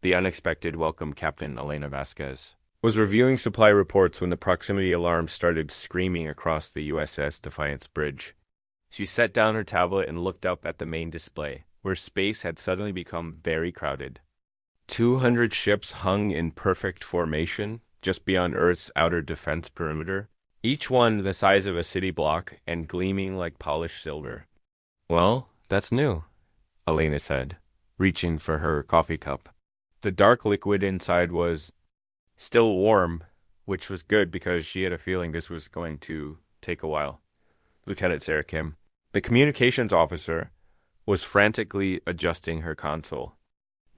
The unexpected welcome Captain Elena Vasquez was reviewing supply reports when the proximity alarm started screaming across the USS Defiance bridge. She set down her tablet and looked up at the main display, where space had suddenly become very crowded. 200 ships hung in perfect formation just beyond Earth's outer defense perimeter, each one the size of a city block and gleaming like polished silver. "Well, that's new," Elena said, reaching for her coffee cup. The dark liquid inside was still warm, which was good because she had a feeling this was going to take a while. Lieutenant Sarah Kim, the communications officer, was frantically adjusting her console.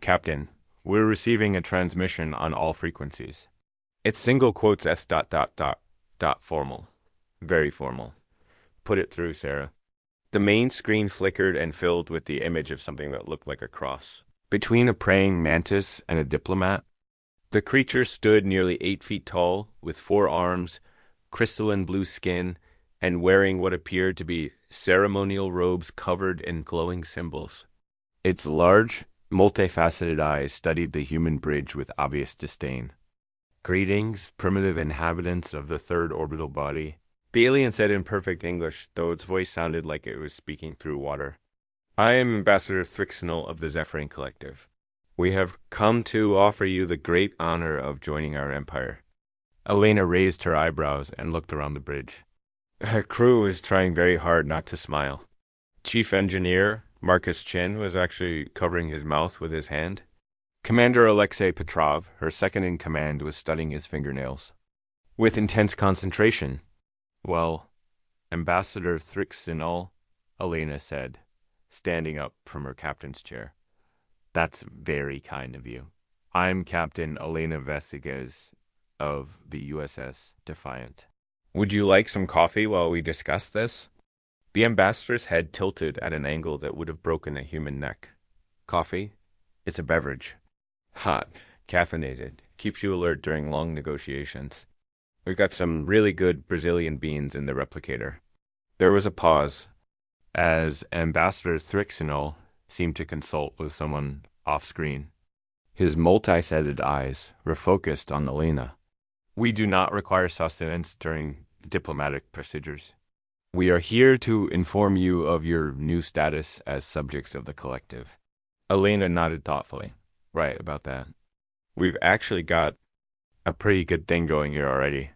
"Captain, we're receiving a transmission on all frequencies. It's single quotes S dot dot dot dot formal. Very formal. Put it through, Sarah." The main screen flickered and filled with the image of something that looked like a cross. Between a praying mantis and a diplomat, the creature stood nearly 8 feet tall, with 4 arms, crystalline blue skin, and wearing what appeared to be ceremonial robes covered in glowing symbols. Its large, multifaceted eyes studied the human bridge with obvious disdain. "Greetings, primitive inhabitants of the third orbital body," the alien said in perfect English, though its voice sounded like it was speaking through water. "I am Ambassador Thrixnel of the Zephyrin Collective. We have come to offer you the great honor of joining our empire." Elena raised her eyebrows and looked around the bridge. Her crew was trying very hard not to smile. Chief Engineer Marcus Chin was actually covering his mouth with his hand. Commander Alexei Petrov, her second-in-command, was studying his fingernails with intense concentration. "Well, Ambassador Thrixnel," Elena said, standing up from her captain's chair. "That's very kind of you. I'm Captain Elena Vasquez of the USS Defiant. Would you like some coffee while we discuss this?" The ambassador's head tilted at an angle that would have broken a human neck. "Coffee? It's a beverage. Hot, caffeinated, keeps you alert during long negotiations. We've got some really good Brazilian beans in the replicator." There was a pause, as Ambassador Thrixnel seemed to consult with someone off-screen. His multi-sided eyes were focused on Elena. "We do not require sustenance during diplomatic procedures. We are here to inform you of your new status as subjects of the collective." Elena nodded thoughtfully. "Right about that. We've actually got a pretty good thing going here already.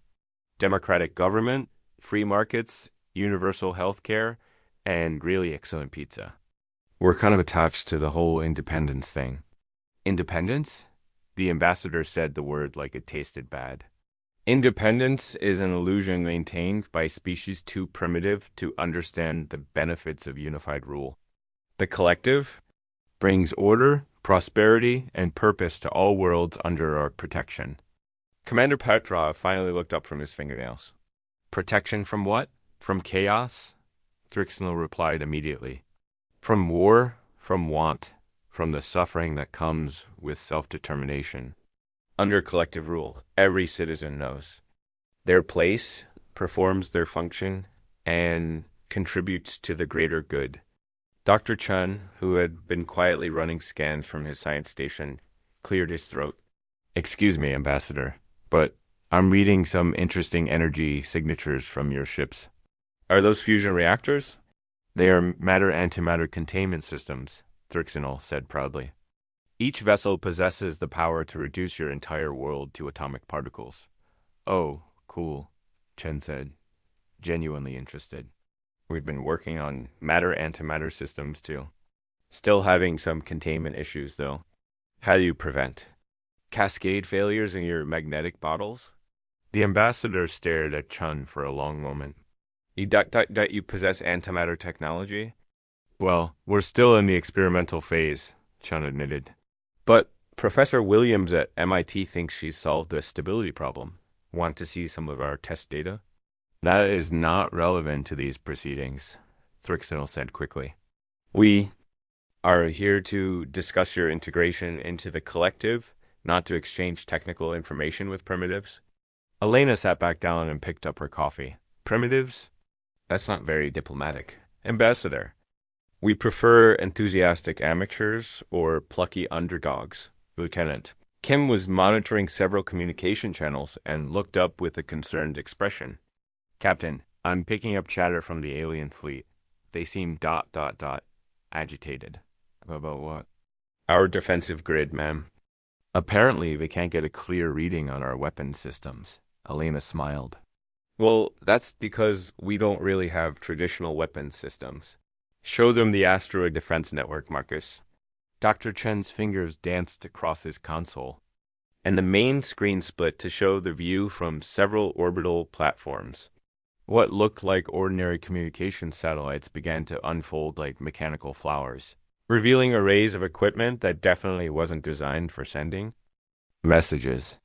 Democratic government, free markets, universal health care, and really excellent pizza. We're kind of attached to the whole independence thing." "Independence?" The ambassador said the word like it tasted bad. "Independence is an illusion maintained by species too primitive to understand the benefits of unified rule. The collective brings order, prosperity, and purpose to all worlds under our protection." Commander Petrov finally looked up from his fingernails. "Protection from what? From chaos?" Thrixnel replied immediately. "From war, from want, from the suffering that comes with self-determination. Under collective rule, every citizen knows their place, performs their function, and contributes to the greater good." Dr. Chun, who had been quietly running scans from his science station, cleared his throat. "Excuse me, Ambassador, but I'm reading some interesting energy signatures from your ships." "Are those fusion reactors?" "They are matter-antimatter containment systems," Thrixnel said proudly. "Each vessel possesses the power to reduce your entire world to atomic particles." "Oh, cool," Chen said, genuinely interested. "We've been working on matter-antimatter systems too. Still having some containment issues though." "How do you prevent? Cascade failures in your magnetic bottles?" The ambassador stared at Chun for a long moment. You possess antimatter technology?" "Well, we're still in the experimental phase," Chun admitted. "But Professor Williams at MIT thinks she's solved the stability problem. Want to see some of our test data?" "That is not relevant to these proceedings," Thrixnel said quickly. "We are here to discuss your integration into the collective, not to exchange technical information with primitives." Elena sat back down and picked up her coffee. "Primitives? That's not very diplomatic. Ambassador, we prefer enthusiastic amateurs or plucky underdogs. Lieutenant. Kim was monitoring several communication channels and looked up with a concerned expression. Captain, I'm picking up chatter from the alien fleet. They seem ... agitated. About what? Our defensive grid, ma'am. Apparently, they can't get a clear reading on our weapon systems. Elena smiled. Well, that's because we don't really have traditional weapon systems. Show them the asteroid defense network, Marcus. Dr. Chen's fingers danced across his console, and the main screen split to show the view from several orbital platforms. What looked like ordinary communication satellites began to unfold like mechanical flowers, revealing arrays of equipment that definitely wasn't designed for sending messages.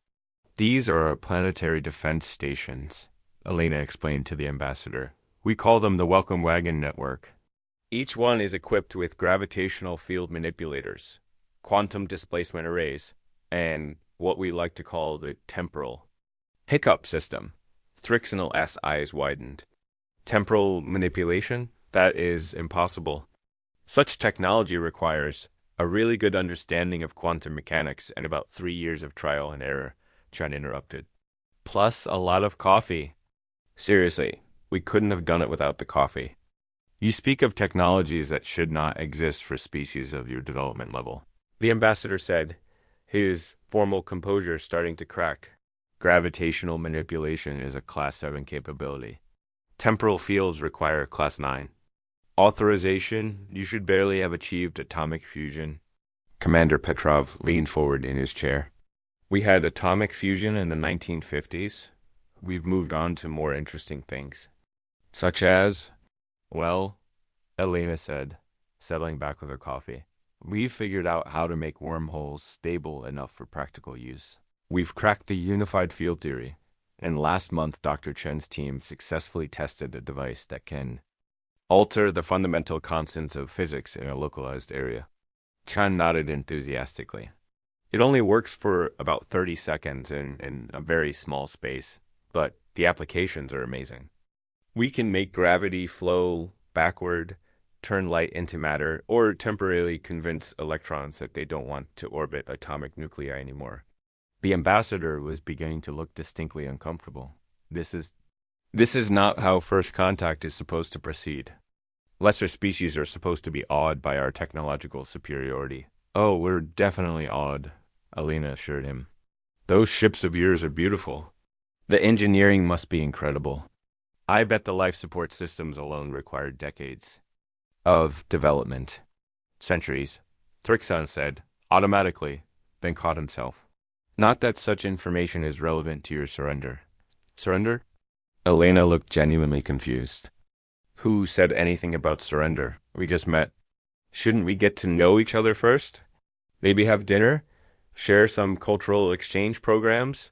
These are our planetary defense stations, Elena explained to the ambassador. We call them the Welcome Wagon Network. Each one is equipped with gravitational field manipulators, quantum displacement arrays, and what we like to call the temporal hiccup system. Thrixonal eyes widened. Temporal manipulation? That is impossible. Such technology requires a really good understanding of quantum mechanics and about 3 years of trial and error, Chen interrupted. Plus a lot of coffee. Seriously, we couldn't have done it without the coffee. You speak of technologies that should not exist for species of your development level, the ambassador said, his formal composure starting to crack. Gravitational manipulation is a Class 7 capability. Temporal fields require Class 9. Authorization, you should barely have achieved atomic fusion. Commander Petrov leaned forward in his chair. We had atomic fusion in the 1950s. We've moved on to more interesting things. Such as, well, Elena said, settling back with her coffee. We've figured out how to make wormholes stable enough for practical use. We've cracked the unified field theory, and last month Dr. Chen's team successfully tested a device that can alter the fundamental constants of physics in a localized area. Chen nodded enthusiastically. It only works for about 30 seconds in a very small space, but the applications are amazing. We can make gravity flow backward, turn light into matter, or temporarily convince electrons that they don't want to orbit atomic nuclei anymore. The ambassador was beginning to look distinctly uncomfortable. This is not how first contact is supposed to proceed. Lesser species are supposed to be awed by our technological superiority. Oh, we're definitely awed, Elena assured him. Those ships of yours are beautiful. The engineering must be incredible. I bet the life support systems alone required decades of development. Centuries, Thrixon said, automatically, then caught himself. Not that such information is relevant to your surrender. Surrender? Elena looked genuinely confused. Who said anything about surrender? We just met. Shouldn't we get to know each other first? Maybe have dinner? Share some cultural exchange programs?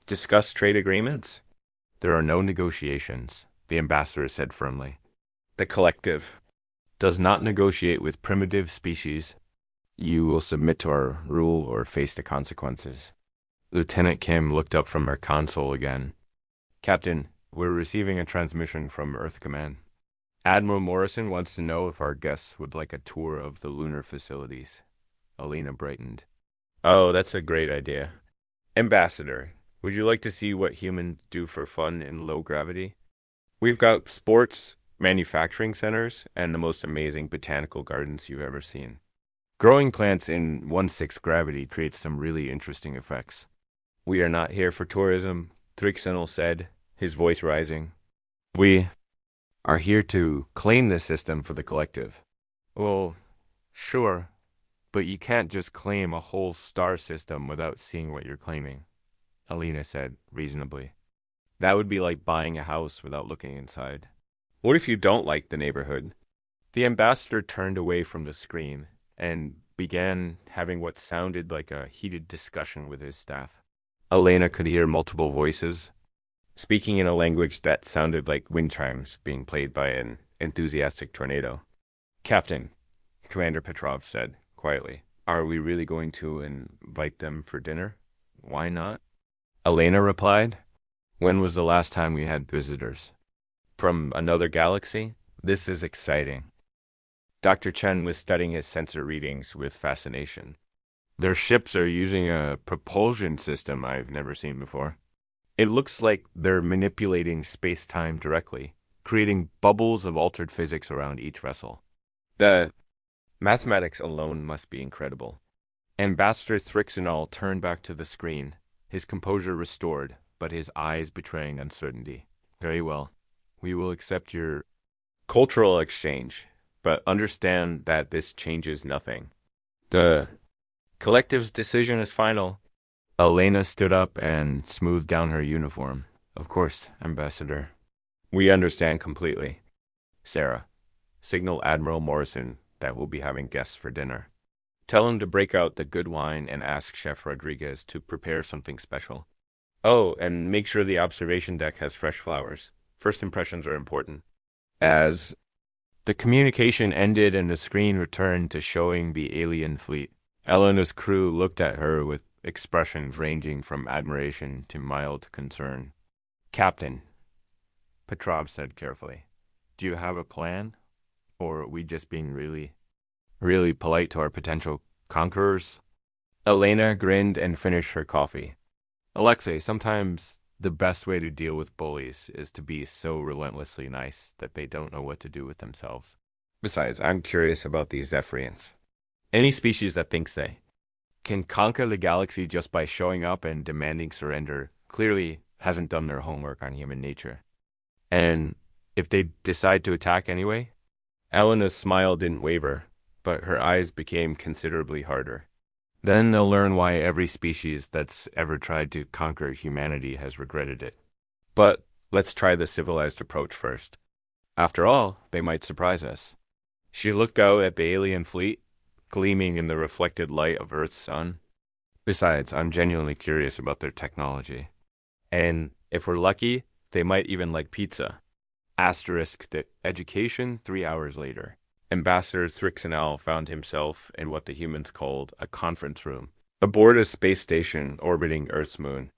Discuss trade agreements? There are no negotiations, the ambassador said firmly. The collective does not negotiate with primitive species. You will submit to our rule or face the consequences. Lieutenant Kim looked up from her console again. Captain, we're receiving a transmission from Earth Command. Admiral Morrison wants to know if our guests would like a tour of the lunar facilities. Elena brightened. Oh, that's a great idea. Ambassador, would you like to see what humans do for fun in low gravity? We've got sports, manufacturing centers, and the most amazing botanical gardens you've ever seen. Growing plants in 1/6 gravity creates some really interesting effects. We are not here for tourism, Thrixonal said, his voice rising. We are here to claim this system for the collective. Well, sure, but you can't just claim a whole star system without seeing what you're claiming, Elena said reasonably. That would be like buying a house without looking inside. What if you don't like the neighborhood? The ambassador turned away from the screen and began having what sounded like a heated discussion with his staff. Elena could hear multiple voices, speaking in a language that sounded like wind chimes being played by an enthusiastic tornado. Captain, Commander Petrov said quietly, are we really going to invite them for dinner? Why not? Elena replied, when was the last time we had visitors? From another galaxy? This is exciting. Dr. Chen was studying his sensor readings with fascination. Their ships are using a propulsion system I've never seen before. It looks like they're manipulating space-time directly, creating bubbles of altered physics around each vessel. The mathematics alone must be incredible. Ambassador Thrixinol turned back to the screen, his composure restored, but his eyes betraying uncertainty. Very well. We will accept your cultural exchange, but understand that this changes nothing. The collective's decision is final. Elena stood up and smoothed down her uniform. Of course, Ambassador. We understand completely. Sarah, signal Admiral Morrison that we'll be having guests for dinner. Tell him to break out the good wine and ask Chef Rodriguez to prepare something special. Oh, and make sure the observation deck has fresh flowers. First impressions are important. As the communication ended and the screen returned to showing the alien fleet, Elena's crew looked at her with expressions ranging from admiration to mild concern. Captain, Petrov said carefully, do you have a plan? Or are we just being really polite to our potential conquerors? Elena grinned and finished her coffee. Alexei, sometimes the best way to deal with bullies is to be so relentlessly nice that they don't know what to do with themselves. Besides, I'm curious about these Zephyrians. Any species that thinks they can conquer the galaxy just by showing up and demanding surrender clearly hasn't done their homework on human nature. And if they decide to attack anyway? Elena's smile didn't waver, but her eyes became considerably harder. Then they'll learn why every species that's ever tried to conquer humanity has regretted it. But let's try the civilized approach first. After all, they might surprise us. She looked out at the alien fleet, gleaming in the reflected light of Earth's sun. Besides, I'm genuinely curious about their technology. And if we're lucky, they might even like pizza. Asterisk that education 3 hours later. Ambassador Thrixinel found himself in what the humans called a conference room, aboard a space station orbiting Earth's moon.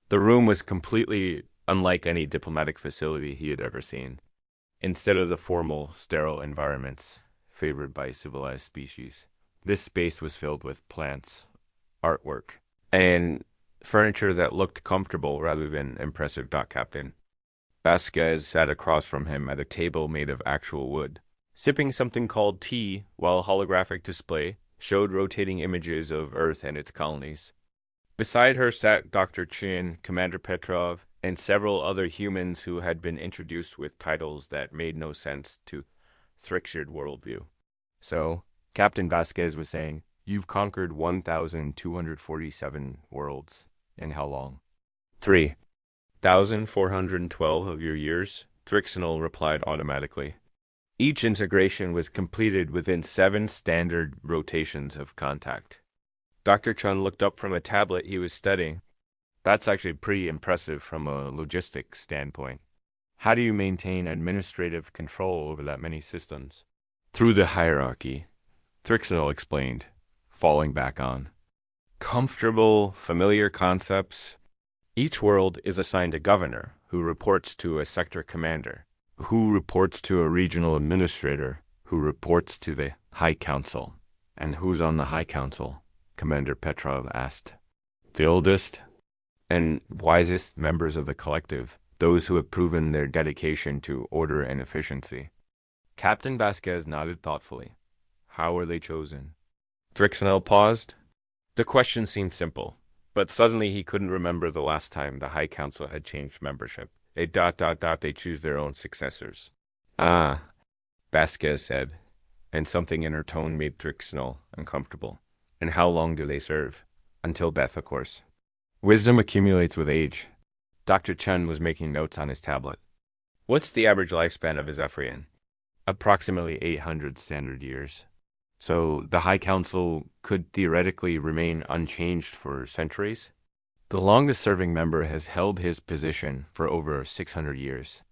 The room was completely unlike any diplomatic facility he had ever seen. Instead of the formal, sterile environments favored by civilized species, this space was filled with plants, artwork, and furniture that looked comfortable rather than impressive. Captain Vasquez sat across from him at a table made of actual wood, sipping something called tea while a holographic display showed rotating images of Earth and its colonies. Beside her sat Dr. Chin, Commander Petrov, and several other humans who had been introduced with titles that made no sense to Thrixard worldview. So, Captain Vasquez was saying, you've conquered 1,247 worlds. In how long? 3,412 of your years, Thrixinol replied automatically. Each integration was completed within 7 standard rotations of contact. Dr. Chun looked up from a tablet he was studying. That's actually pretty impressive from a logistics standpoint. How do you maintain administrative control over that many systems? Through the hierarchy, Thrixinol explained, falling back on comfortable, familiar concepts. Each world is assigned a governor who reports to a sector commander, who reports to a regional administrator, who reports to the High Council. And who's on the High Council? Commander Petrov asked. The oldest and wisest members of the collective, those who have proven their dedication to order and efficiency. Captain Vasquez nodded thoughtfully. How were they chosen? Thrixinel paused. The question seemed simple, but suddenly he couldn't remember the last time the High Council had changed membership. They choose their own successors. Ah, Vasquez said, and something in her tone made Thrixinol uncomfortable. And how long do they serve? Until death, of course. Wisdom accumulates with age. Dr. Chen was making notes on his tablet. What's the average lifespan of a Zephyrian? Approximately 800 standard years. So the High Council could theoretically remain unchanged for centuries? The longest-serving member has held his position for over 600 years.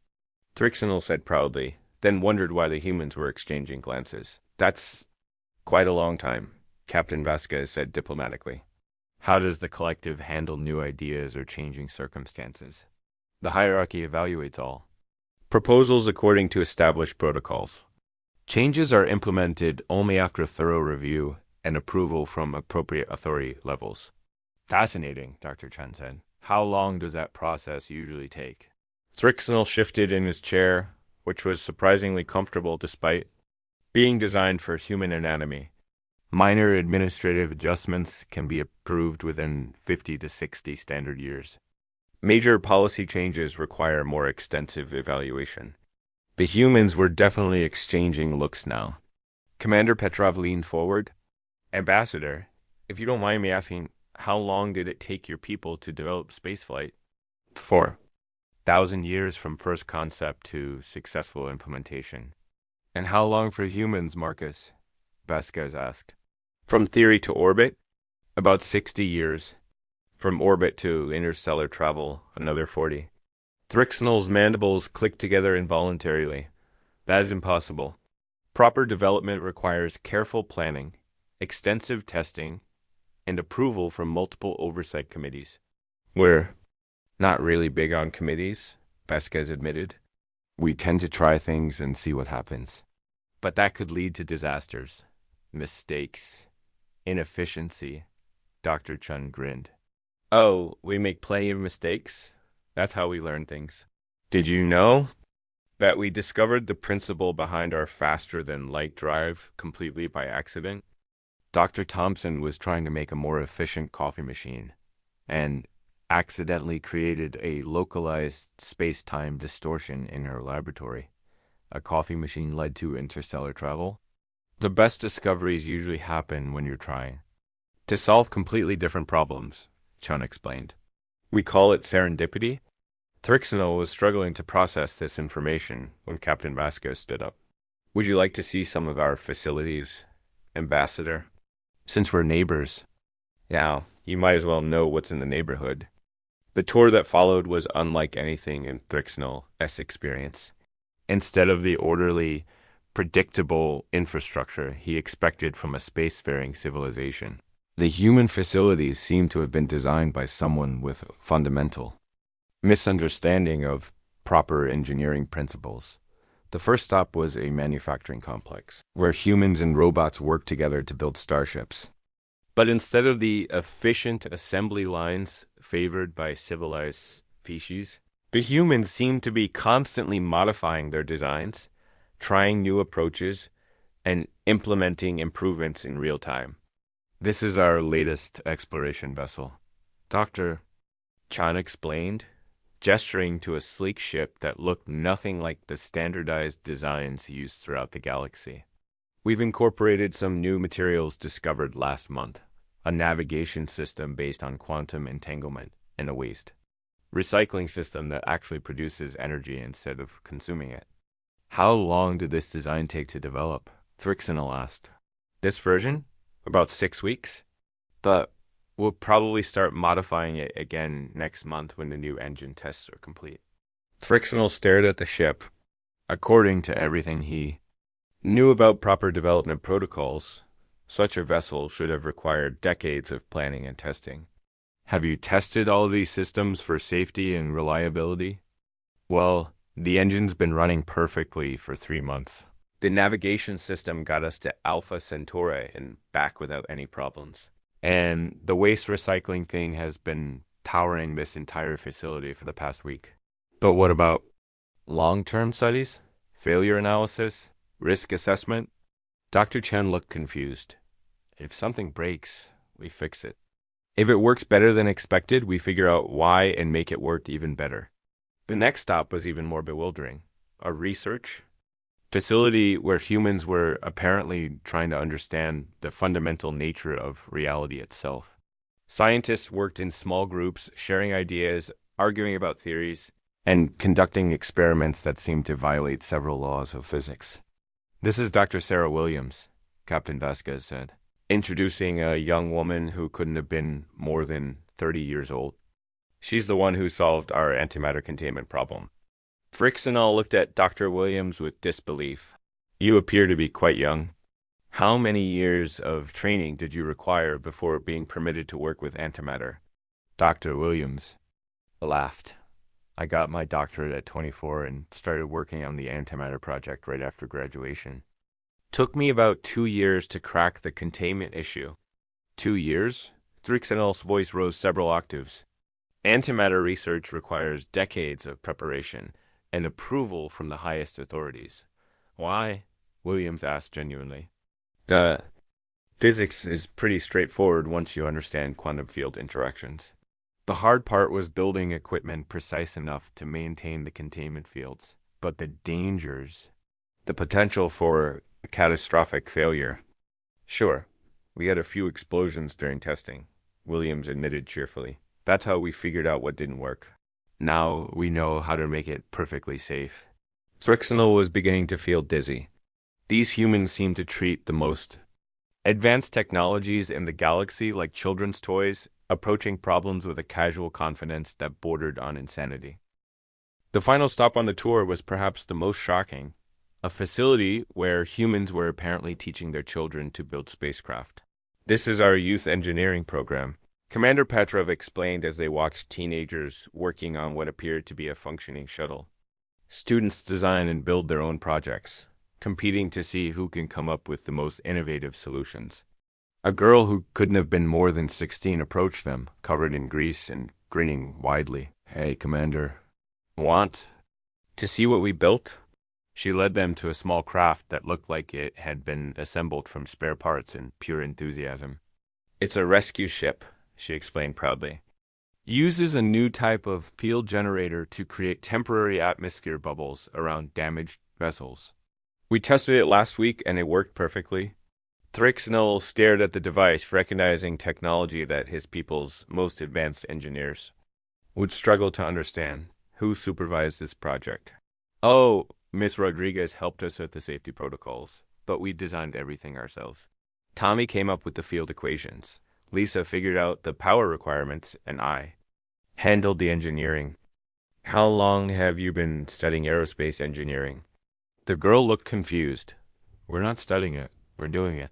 Thrixinol said proudly, then wondered why the humans were exchanging glances. That's quite a long time, Captain Vasquez said diplomatically. How does the collective handle new ideas or changing circumstances? The hierarchy evaluates all. Proposals according to established protocols. Changes are implemented only after thorough review and approval from appropriate authority levels. Fascinating, Dr. Chen said. How long does that process usually take? Thrixnell shifted in his chair, which was surprisingly comfortable despite being designed for human anatomy. Minor administrative adjustments can be approved within 50 to 60 standard years. Major policy changes require more extensive evaluation. The humans were definitely exchanging looks now. Commander Petrov leaned forward. Ambassador, if you don't mind me asking, how long did it take your people to develop spaceflight? 4,000 years from first concept to successful implementation. And how long for humans, Marcus? Vasquez asked. From theory to orbit? About 60 years. From orbit to interstellar travel, another 40. Thrixnell's mandibles clicked together involuntarily. That is impossible. Proper development requires careful planning, extensive testing, and approval from multiple oversight committees. We're not really big on committees, Vasquez admitted. We tend to try things and see what happens. But that could lead to disasters, mistakes, inefficiency. Dr. Chun grinned. Oh, we make plenty of mistakes? That's how we learn things. Did you know that we discovered the principle behind our faster-than-light drive completely by accident? Dr. Thompson was trying to make a more efficient coffee machine and accidentally created a localized space-time distortion in her laboratory. A coffee machine led to interstellar travel. The best discoveries usually happen when you're trying to solve completely different problems, Chun explained. We call it serendipity. Thrixnell was struggling to process this information when Captain Vasquez stood up. Would you like to see some of our facilities, Ambassador? Since we're neighbors. Yeah, you might as well know what's in the neighborhood. The tour that followed was unlike anything in Thrixnell's experience. Instead of the orderly, predictable infrastructure he expected from a spacefaring civilization, the human facilities seemed to have been designed by someone with a fundamental misunderstanding of proper engineering principles. The first stop was a manufacturing complex, where humans and robots worked together to build starships. But instead of the efficient assembly lines favored by civilized species, the humans seemed to be constantly modifying their designs, trying new approaches, and implementing improvements in real time. This is our latest exploration vessel, Dr. Chan explained, gesturing to a sleek ship that looked nothing like the standardized designs used throughout the galaxy. We've incorporated some new materials discovered last month, a navigation system based on quantum entanglement and a waste recycling system that actually produces energy instead of consuming it. How long did this design take to develop? Thrixnell asked. This version? About 6 weeks. But we'll probably start modifying it again next month when the new engine tests are complete. Thrixnell stared at the ship. According to everything he knew about proper development protocols, such a vessel should have required decades of planning and testing. Have you tested all of these systems for safety and reliability? Well, the engine's been running perfectly for 3 months. The navigation system got us to Alpha Centauri and back without any problems. And the waste recycling thing has been powering this entire facility for the past week. But what about long-term studies? Failure analysis? Risk assessment? Dr. Chen looked confused. If something breaks, we fix it. If it works better than expected, we figure out why and make it work even better. The next stop was even more bewildering. A research facility where humans were apparently trying to understand the fundamental nature of reality itself. Scientists worked in small groups, sharing ideas, arguing about theories, and conducting experiments that seemed to violate several laws of physics. This is Dr. Sarah Williams, Captain Vasquez said, introducing a young woman who couldn't have been more than 30 years old. She's the one who solved our antimatter containment problem. Thrixnell looked at Dr. Williams with disbelief. You appear to be quite young. How many years of training did you require before being permitted to work with antimatter? Dr. Williams laughed. I got my doctorate at 24 and started working on the antimatter project right after graduation. Took me about 2 years to crack the containment issue. 2 years? Thrixenel's voice rose several octaves. Antimatter research requires decades of preparation and approval from the highest authorities. Why? Williams asked genuinely. Uh, Physics is pretty straightforward once you understand quantum field interactions. The hard part was building equipment precise enough to maintain the containment fields. But the dangers, the potential for a catastrophic failure. Sure, we had a few explosions during testing, Williams admitted cheerfully. That's how we figured out what didn't work. Now we know how to make it perfectly safe. Thrixenel was beginning to feel dizzy. These humans seemed to treat the most advanced technologies in the galaxy like children's toys, approaching problems with a casual confidence that bordered on insanity. The final stop on the tour was perhaps the most shocking, a facility where humans were apparently teaching their children to build spacecraft. This is our youth engineering program, Commander Petrov explained as they watched teenagers working on what appeared to be a functioning shuttle. Students design and build their own projects, competing to see who can come up with the most innovative solutions. A girl who couldn't have been more than 16 approached them, covered in grease and grinning widely. "Hey, Commander. Want to see what we built?" She led them to a small craft that looked like it had been assembled from spare parts and pure enthusiasm. "It's a rescue ship," she explained proudly. "Uses a new type of field generator to create temporary atmosphere bubbles around damaged vessels. We tested it last week and it worked perfectly." Thrixenel stared at the device, recognizing technology that his people's most advanced engineers would struggle to understand. "Who supervised this project?" "Oh, Miss Rodriguez helped us with the safety protocols, but we designed everything ourselves. Tommy came up with the field equations. Lisa figured out the power requirements, and I handled the engineering." "How long have you been studying aerospace engineering?" The girl looked confused. "We're not studying it, we're doing it.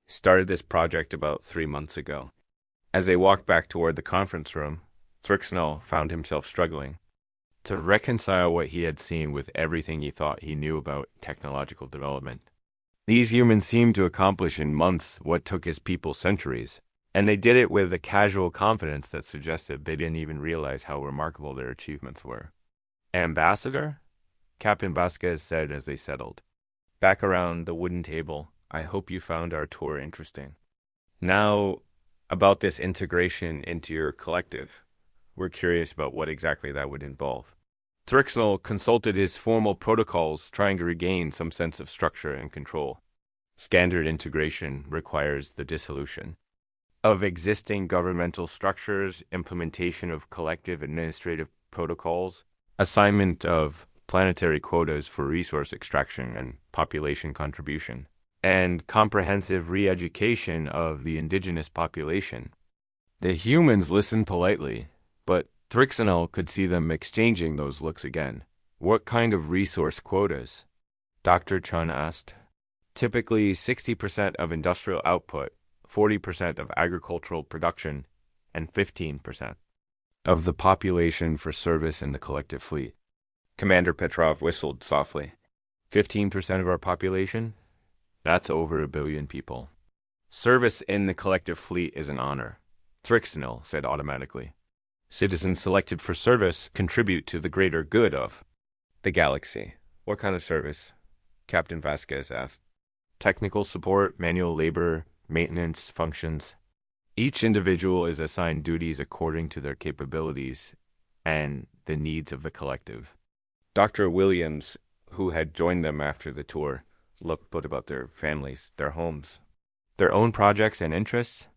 Started this project about 3 months ago." As they walked back toward the conference room, Thrixenel found himself struggling to reconcile what he had seen with everything he thought he knew about technological development. These humans seemed to accomplish in months what took his people centuries, and they did it with a casual confidence that suggested they didn't even realize how remarkable their achievements were. "Ambassador?" Captain Vasquez said as they settled back around the wooden table. "I hope you found our tour interesting. Now, about this integration into your collective. We're curious about what exactly that would involve." Thrixenel consulted his formal protocols, trying to regain some sense of structure and control. Standard integration requires the dissolution of existing governmental structures, implementation of collective administrative protocols, assignment of planetary quotas for resource extraction and population contribution, and comprehensive re-education of the indigenous population. The humans listened politely, but Thrixenel could see them exchanging those looks again. "What kind of resource quotas?" Dr. Chun asked. "Typically 60% of industrial output, 40% of agricultural production, and 15% of the population for service in the collective fleet." Commander Petrov whistled softly. 15% of our population? That's over 1 billion people. "Service in the collective fleet is an honor," Thrixenel said automatically. "Citizens selected for service contribute to the greater good of the galaxy." "What kind of service?" Captain Vasquez asked. "Technical support, manual labor, maintenance functions. Each individual is assigned duties according to their capabilities and the needs of the collective." Dr. Williams, who had joined them after the tour, looked about their families, their homes, their own projects and interests.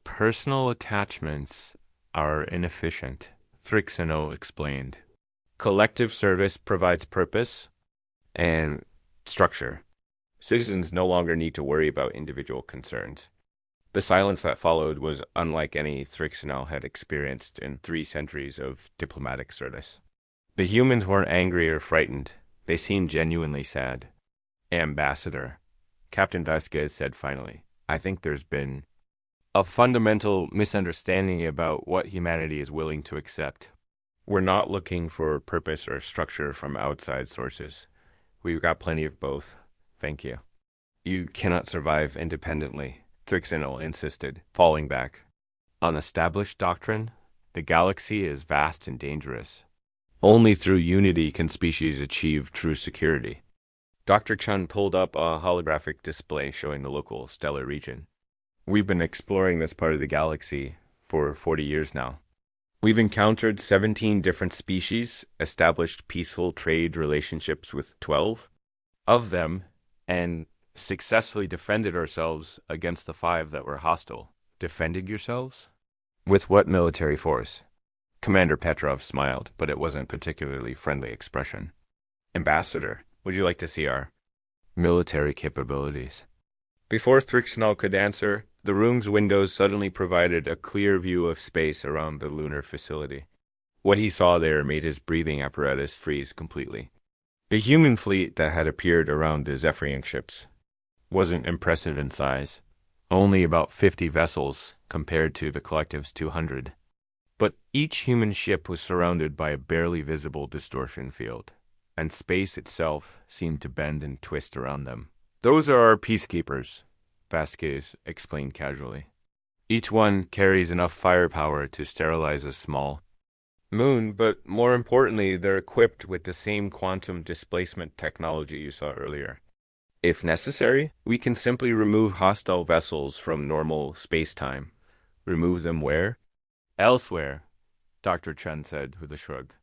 "Personal attachments are inefficient," Thrixenel explained. "Collective service provides purpose and structure. Citizens no longer need to worry about individual concerns." The silence that followed was unlike any Thrixenel had experienced in 3 centuries of diplomatic service. The humans weren't angry or frightened. They seemed genuinely sad. "Ambassador," Captain Vasquez said finally, "I think there's been a fundamental misunderstanding about what humanity is willing to accept. We're not looking for purpose or structure from outside sources. We've got plenty of both. Thank you." You cannot survive independently, Thrixinol insisted, falling back. On established doctrine, the galaxy is vast and dangerous. Only through unity can species achieve true security. Dr. Chun pulled up a holographic display showing the local stellar region. We've been exploring this part of the galaxy for 40 years now. We've encountered 17 different species, established peaceful trade relationships with 12 of them, and successfully defended ourselves against the 5 that were hostile. Defended yourselves? With what military force? Commander Petrov smiled, but it wasn't a particularly friendly expression. Ambassador, would you like to see our military capabilities? Before Thrixnall could answer, the room's windows suddenly provided a clear view of space around the lunar facility. What he saw there made his breathing apparatus freeze completely. The human fleet that had appeared around the Zephyrian ships wasn't impressive in size, only about 50 vessels compared to the collective's 200. But each human ship was surrounded by a barely visible distortion field, and space itself seemed to bend and twist around them. Those are our peacekeepers, Vasquez explained casually. Each one carries enough firepower to sterilize a small moon, but more importantly, they're equipped with the same quantum displacement technology you saw earlier. If necessary, we can simply remove hostile vessels from normal space-time. Remove them where? Elsewhere, Dr. Chen said with a shrug.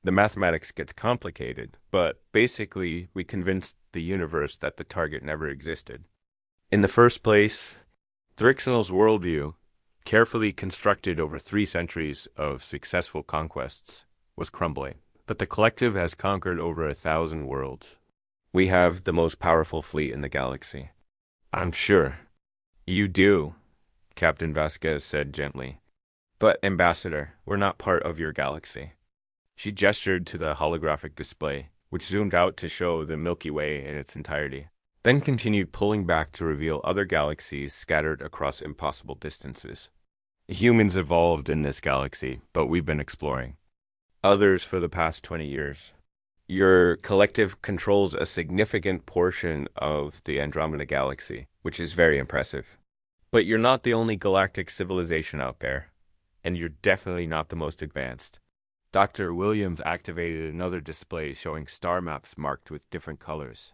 The mathematics gets complicated, but basically we convinced the universe that the target never existed. In the first place, Thrixnell's worldview, carefully constructed over 3 centuries of successful conquests, was crumbling. But the collective has conquered over 1,000 worlds. We have the most powerful fleet in the galaxy. I'm sure. You do, Captain Vasquez said gently. But, Ambassador, we're not part of your galaxy. She gestured to the holographic display, which zoomed out to show the Milky Way in its entirety, then continued pulling back to reveal other galaxies scattered across impossible distances. Humans evolved in this galaxy, but we've been exploring. Others for the past 20 years. Your collective controls a significant portion of the Andromeda Galaxy, which is very impressive. But you're not the only galactic civilization out there, and you're definitely not the most advanced. Dr. Williams activated another display showing star maps marked with different colors.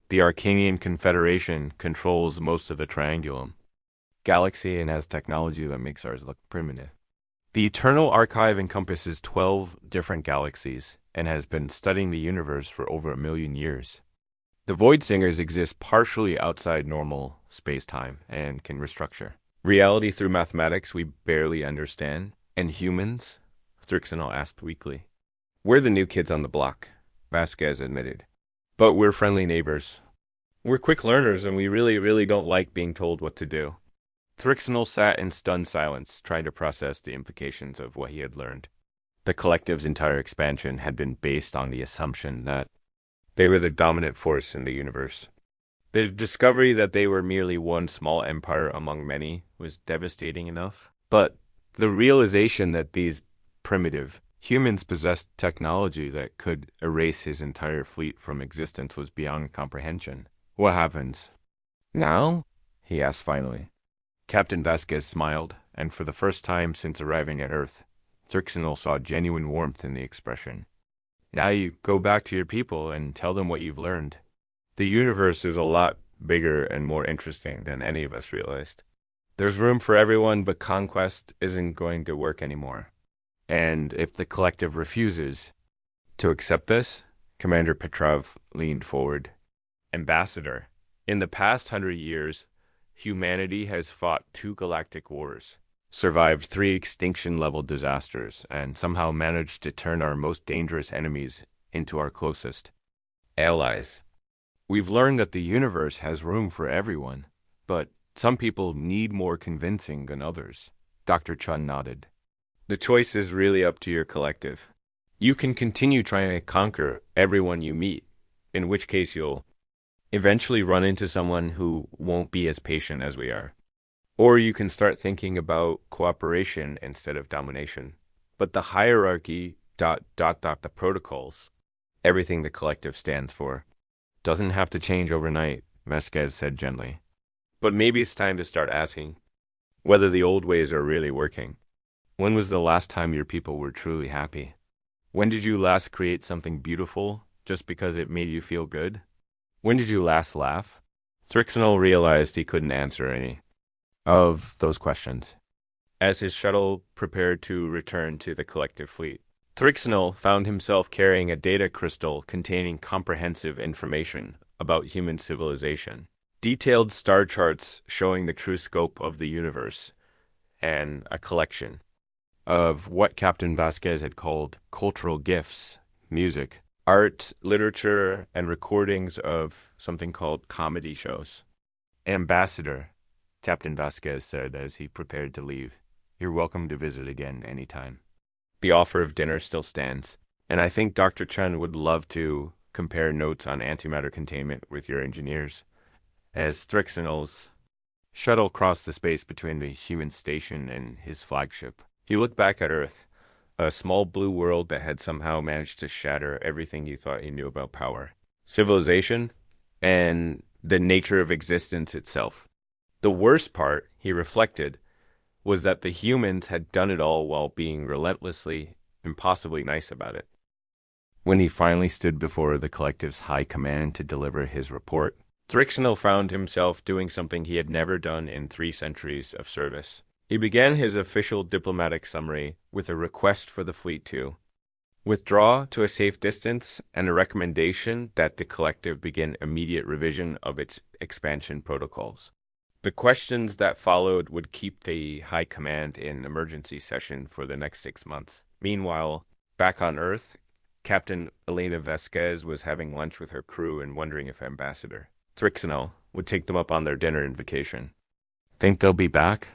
The Arcanian Confederation controls most of the Triangulum Galaxy and has technology that makes ours look primitive. The Eternal Archive encompasses 12 different galaxies and has been studying the universe for over 1 million years. The Void Singers exist partially outside normal space-time and can restructure reality through mathematics we barely understand. And humans? Thrixnell asked weakly. We're the new kids on the block, Vasquez admitted. But we're friendly neighbors. We're quick learners and we really don't like being told what to do. Thrixnell sat in stunned silence, trying to process the implications of what he had learned. The collective's entire expansion had been based on the assumption that they were the dominant force in the universe. The discovery that they were merely one small empire among many was devastating enough, but the realization that these primitive humans possessed technology that could erase his entire fleet from existence was beyond comprehension. What happens? Now? He asked finally. Captain Vasquez smiled, and for the first time since arriving at Earth, Thrixnell saw genuine warmth in the expression. Now you go back to your people and tell them what you've learned. The universe is a lot bigger and more interesting than any of us realized. There's room for everyone, but conquest isn't going to work anymore. And if the collective refuses to accept this, Commander Petrov leaned forward. Ambassador, in the past 100 years, humanity has fought 2 galactic wars, survived 3 extinction-level disasters, and somehow managed to turn our most dangerous enemies into our closest allies. We've learned that the universe has room for everyone, but some people need more convincing than others. Dr. Chun nodded. The choice is really up to your collective. You can continue trying to conquer everyone you meet, in which case you'll eventually run into someone who won't be as patient as we are. Or you can start thinking about cooperation instead of domination. But the hierarchy, the protocols, everything the collective stands for, doesn't have to change overnight. Vasquez said gently. But maybe it's time to start asking whether the old ways are really working. When was the last time your people were truly happy? When did you last create something beautiful just because it made you feel good? When did you last laugh? Thrixnell realized he couldn't answer any of those questions as his shuttle prepared to return to the collective fleet. Thrixnell found himself carrying a data crystal containing comprehensive information about human civilization, detailed star charts showing the true scope of the universe, and a collection of what Captain Vasquez had called cultural gifts, music, art, literature, and recordings of something called comedy shows. Ambassador, Captain Vasquez said as he prepared to leave, "You're welcome to visit again anytime. The offer of dinner still stands, and I think Dr. Chen would love to compare notes on antimatter containment with your engineers." As Thrixnell's shuttle crossed the space between the human station and his flagship, he looked back at Earth, a small blue world that had somehow managed to shatter everything he thought he knew about power, civilization, and the nature of existence itself. The worst part, he reflected, was that the humans had done it all while being relentlessly, impossibly nice about it. When he finally stood before the collective's high command to deliver his report, Thrixnell found himself doing something he had never done in 3 centuries of service. He began his official diplomatic summary with a request for the fleet to withdraw to a safe distance and a recommendation that the collective begin immediate revision of its expansion protocols. The questions that followed would keep the High Command in emergency session for the next 6 months. Meanwhile, back on Earth, Captain Elena Vasquez was having lunch with her crew and wondering if Ambassador Thrixnell would take them up on their dinner invitation. "Think they'll be back?"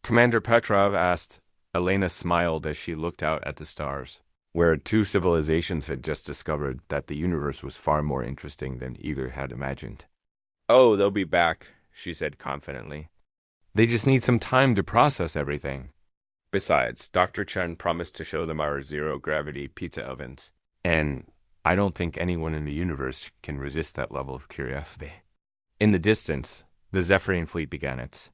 Commander Petrov asked. Elena smiled as she looked out at the stars, where 2 civilizations had just discovered that the universe was far more interesting than either had imagined. "Oh, they'll be back," she said confidently. "They just need some time to process everything. Besides, Dr. Chen promised to show them our zero-gravity pizza ovens, and I don't think anyone in the universe can resist that level of curiosity." In the distance, the Zephyrian fleet began its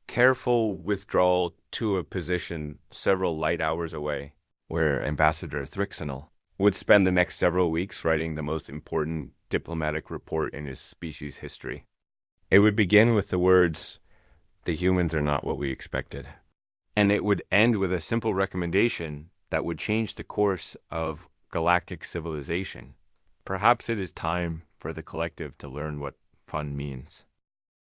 careful withdrawal to a position several light hours away, where Ambassador Thrixnell would spend the next several weeks writing the most important diplomatic report in his species' history. It would begin with the words, "The humans are not what we expected." And it would end with a simple recommendation that would change the course of galactic civilization. Perhaps it is time for the collective to learn what fun means.